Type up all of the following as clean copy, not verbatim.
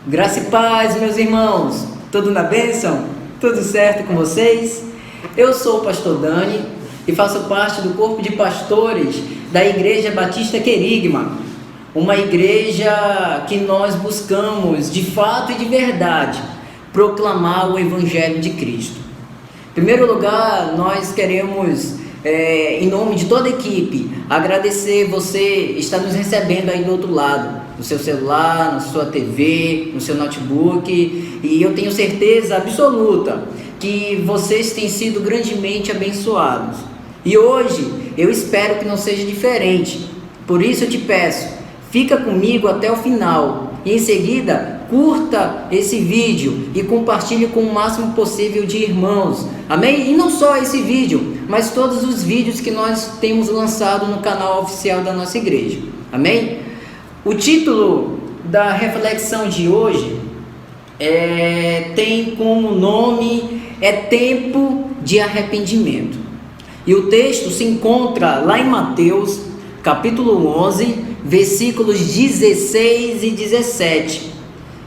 Graça e paz, meus irmãos. Tudo na bênção? Tudo certo com vocês? Eu sou o pastor Dani e faço parte do corpo de pastores da Igreja Batista Querigma, uma igreja que nós buscamos, de fato e de verdade, proclamar o Evangelho de Cristo. Em primeiro lugar, nós queremos, em nome de toda a equipe, agradecer você estar nos recebendo aí do outro lado, no seu celular, na sua TV, no seu notebook, e eu tenho certeza absoluta que vocês têm sido grandemente abençoados. E hoje eu espero que não seja diferente. Por isso eu te peço, fica comigo até o final e em seguida curta esse vídeo e compartilhe com o máximo possível de irmãos, amém? E não só esse vídeo, mas todos os vídeos que nós temos lançado no canal oficial da nossa igreja, amém? O título da reflexão de hoje tem como nome Tempo de Arrependimento. E o texto se encontra lá em Mateus, capítulo 11, versículos 16 e 17.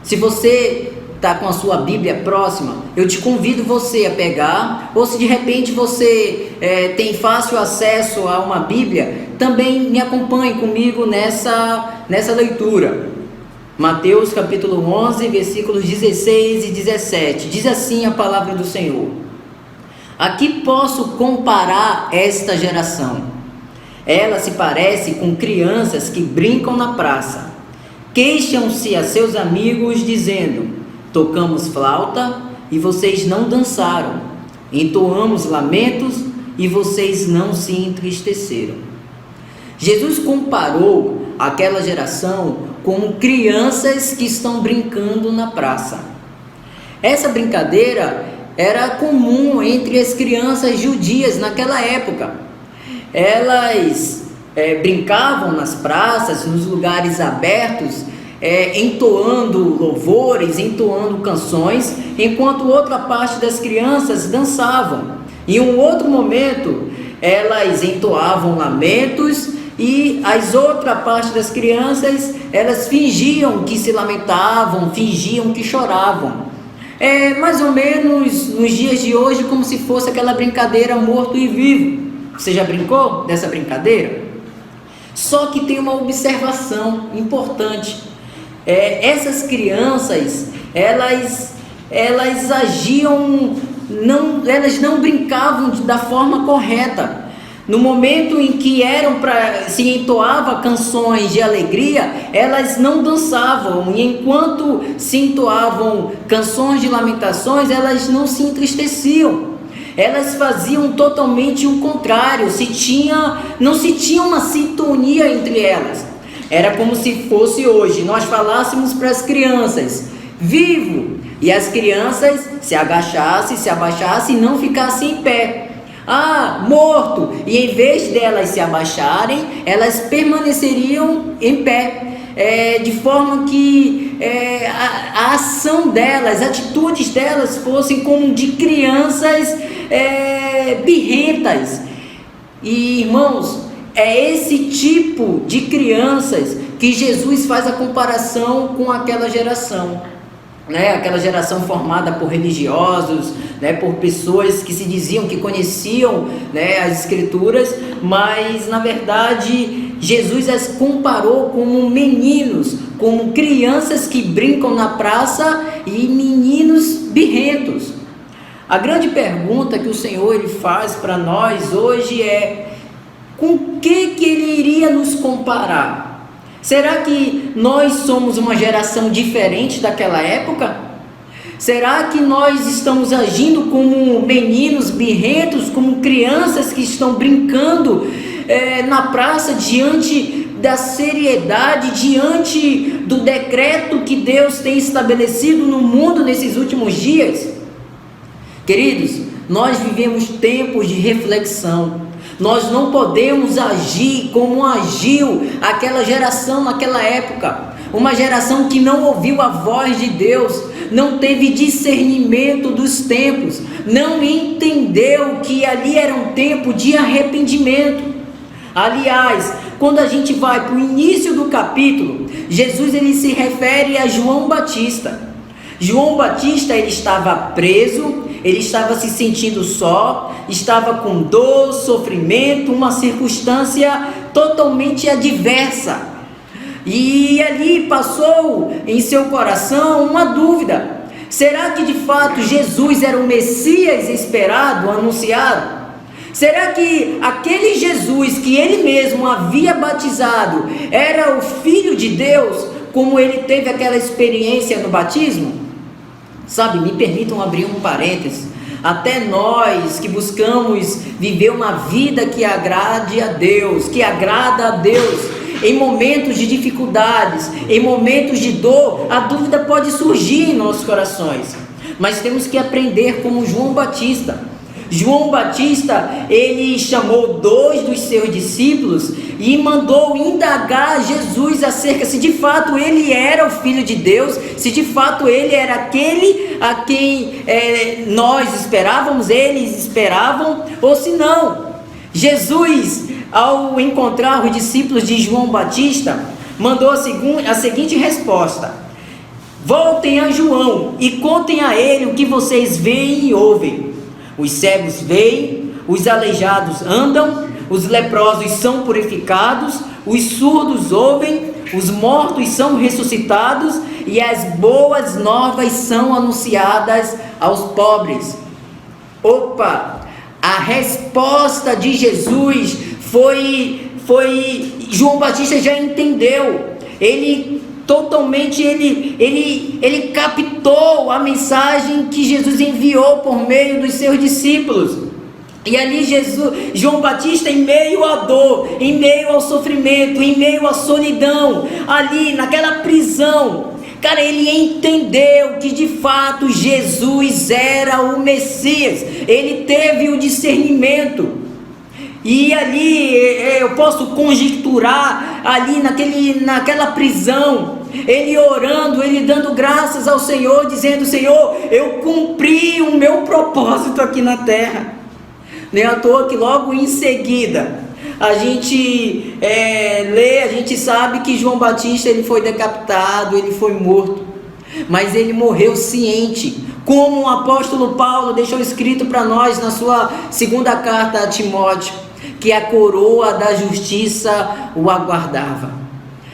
Se você está com a sua Bíblia próxima, eu te convido você a pegar, ou se de repente você tem fácil acesso a uma Bíblia, também me acompanhe comigo nessa leitura. Mateus capítulo 11, versículos 16 e 17, diz assim a palavra do Senhor: A que posso comparar esta geração? Ela se parece com crianças que brincam na praça. Queixam-se a seus amigos dizendo: tocamos flauta e vocês não dançaram, entoamos lamentos e vocês não se entristeceram. Jesus comparou aquela geração com crianças que estão brincando na praça. Essa brincadeira era comum entre as crianças judias naquela época. Elas brincavam nas praças, nos lugares abertos, entoando louvores, entoando canções, enquanto outra parte das crianças dançavam. Em um outro momento, elas entoavam lamentos e as outra parte das crianças, elas fingiam que se lamentavam, fingiam que choravam. Mais ou menos nos dias de hoje, como se fosse aquela brincadeira morto e vivo. Você já brincou dessa brincadeira? Só que tem uma observação importante. Essas crianças, elas agiam, elas não brincavam da forma correta. No momento em que se entoava canções de alegria, elas não dançavam, e enquanto se entoavam canções de lamentações, elas não se entristeciam. Elas faziam totalmente o contrário, não se tinha uma sintonia entre elas. Era como se fosse hoje, nós falássemos para as crianças: vivo! E as crianças se agachassem, se abaixassem e não ficassem em pé. Morto! E em vez delas se abaixarem, elas permaneceriam em pé, de forma que a ação delas, as atitudes delas fossem como de crianças birrentas. E irmãos, é esse tipo de crianças que Jesus faz a comparação com aquela geração. Aquela geração formada por religiosos, por pessoas que se diziam que conheciam as escrituras, mas na verdade Jesus as comparou como meninos, como crianças que brincam na praça e meninos birrentos. A grande pergunta que o Senhor ele faz para nós hoje é: com que ele iria nos comparar? Será que nós somos uma geração diferente daquela época? Será que nós estamos agindo como meninos birrentos, como crianças que estão brincando na praça diante da seriedade, diante do decreto que Deus tem estabelecido no mundo nesses últimos dias? Queridos, nós vivemos tempos de reflexão. Nós não podemos agir como agiu aquela geração naquela época. Uma geração que não ouviu a voz de Deus, não teve discernimento dos tempos, não entendeu que ali era um tempo de arrependimento. Aliás, quando a gente vai para o início do capítulo, Jesus ele se refere a João Batista. João Batista ele estava preso, ele estava se sentindo só, estava com dor, sofrimento, uma circunstância totalmente adversa. E ali passou em seu coração uma dúvida: será que de fato Jesus era o Messias esperado, anunciado? Será que aquele Jesus que ele mesmo havia batizado era o Filho de Deus, como ele teve aquela experiência no batismo? Sabe, me permitam abrir um parênteses. Até nós que buscamos viver uma vida que agrade a Deus, que agrada a Deus, em momentos de dificuldades, em momentos de dor, a dúvida pode surgir em nossos corações. Mas temos que aprender como João Batista. João Batista, ele chamou 2 dos seus discípulos e mandou indagar Jesus acerca se de fato ele era o Filho de Deus, se de fato ele era aquele a quem nós esperávamos, eles esperavam, ou se não. Jesus, ao encontrar os discípulos de João Batista, mandou a seguinte resposta: voltem a João e contem a ele o que vocês veem e ouvem. Os cegos veem, os aleijados andam, os leprosos são purificados, os surdos ouvem, os mortos são ressuscitados e as boas novas são anunciadas aos pobres. Opa! A resposta de Jesus foi João Batista já entendeu. Ele captou a mensagem que Jesus enviou por meio dos seus discípulos. E ali João Batista, em meio à dor, em meio ao sofrimento, em meio à solidão, ali naquela prisão, cara, ele entendeu que de fato Jesus era o Messias. Ele teve o discernimento. E ali eu posso conjecturar, ali naquela prisão, ele orando, ele dando graças ao Senhor, dizendo: Senhor, eu cumpri o meu propósito aqui na terra. Não é à toa que logo em seguida a gente lê, a gente sabe que João Batista ele foi decapitado, ele foi morto, mas ele morreu ciente, como o apóstolo Paulo deixou escrito para nós na sua segunda carta a Timóteo, que a coroa da justiça o aguardava.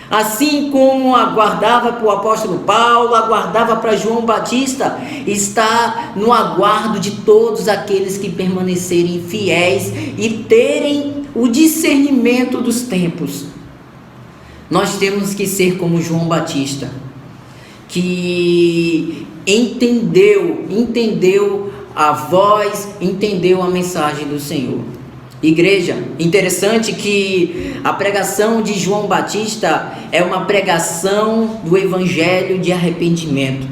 Assim como aguardava para o apóstolo Paulo, aguardava para João Batista, está no aguardo de todos aqueles que permanecerem fiéis e terem o discernimento dos tempos. Nós temos que ser como João Batista, que entendeu a voz, entendeu a mensagem do Senhor. Igreja, interessante que a pregação de João Batista é uma pregação do evangelho de arrependimento.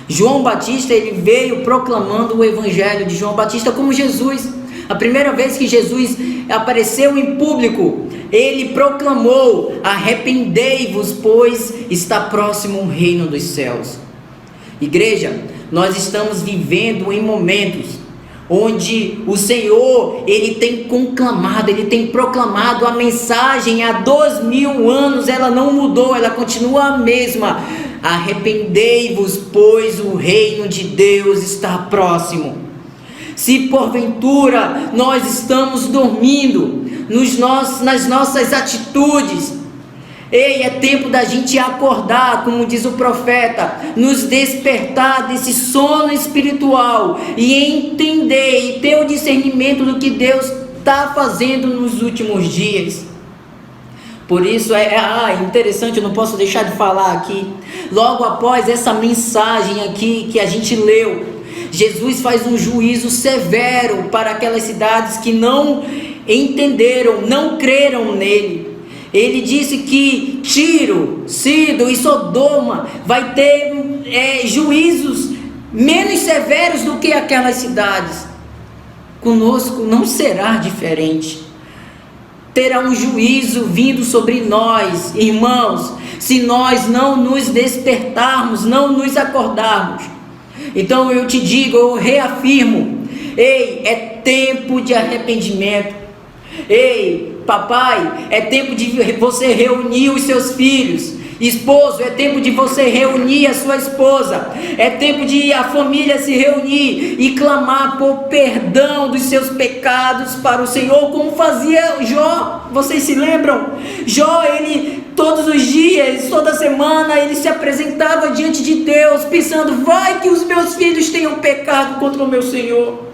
João Batista ele veio proclamando o evangelho de João Batista como Jesus. A primeira vez que Jesus apareceu em público, ele proclamou: arrependei-vos, pois está próximo o reino dos céus. Igreja, nós estamos vivendo em momentos onde o Senhor, ele tem conclamado, ele tem proclamado a mensagem há 2000 anos, ela não mudou, ela continua a mesma: arrependei-vos, pois o reino de Deus está próximo. Se porventura nós estamos dormindo nas nossas atitudes, é tempo da gente acordar, como diz o profeta, nos despertar desse sono espiritual e entender e ter o discernimento do que Deus está fazendo nos últimos dias. Por isso interessante, eu não posso deixar de falar aqui, logo após essa mensagem aqui que a gente leu, Jesus faz um juízo severo para aquelas cidades que não entenderam, não creram nele. Ele disse que Tiro, Sidom e Sodoma vai ter juízos menos severos do que aquelas cidades. Conosco não será diferente. Terá um juízo vindo sobre nós, irmãos, se nós não nos despertarmos, não nos acordarmos. Então eu te digo, eu reafirmo: é tempo de arrependimento. papai, é tempo de você reunir os seus filhos. Esposo, é tempo de você reunir a sua esposa. É tempo de a família se reunir e clamar por perdão dos seus pecados para o Senhor, como fazia Jó. Vocês se lembram? Jó, ele todos os dias, toda semana, ele se apresentava diante de Deus, pensando: vai que os meus filhos tenham pecado contra o meu Senhor.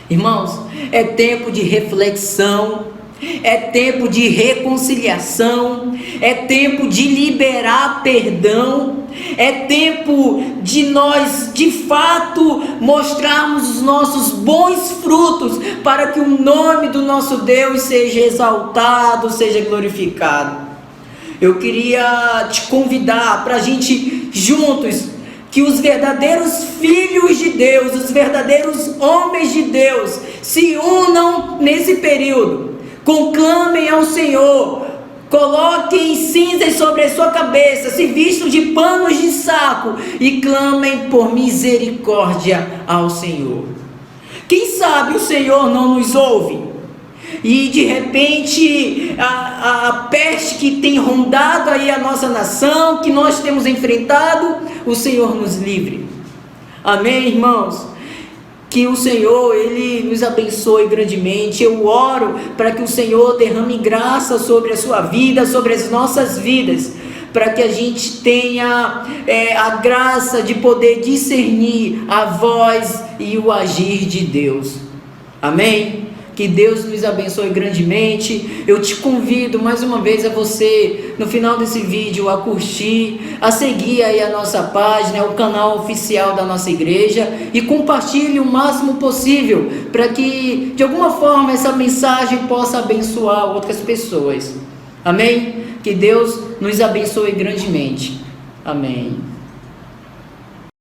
Irmãos, é tempo de reflexão, é tempo de reconciliação, é tempo de liberar perdão, é tempo de nós, de fato, mostrarmos os nossos bons frutos, para que o nome do nosso Deus seja exaltado, seja glorificado. Eu queria te convidar para a gente juntos, que os verdadeiros filhos de Deus, os verdadeiros homens de Deus, se unam nesse período. Conclamem ao Senhor, coloquem cinzas sobre a sua cabeça, se vistam de panos de saco e clamem por misericórdia ao Senhor. Quem sabe o Senhor não nos ouve e de repente a peste que tem rondado aí a nossa nação, que nós temos enfrentado, o Senhor nos livre. Amém, irmãos? Que o Senhor, Ele nos abençoe grandemente. Eu oro para que o Senhor derrame graça sobre a sua vida, sobre as nossas vidas, para que a gente tenha a graça de poder discernir a voz e o agir de Deus. Amém? Que Deus nos abençoe grandemente. Eu te convido mais uma vez a você, no final desse vídeo, a curtir, a seguir aí a nossa página, o canal oficial da nossa igreja, e compartilhe o máximo possível, para que de alguma forma essa mensagem possa abençoar outras pessoas. Amém? Que Deus nos abençoe grandemente. Amém.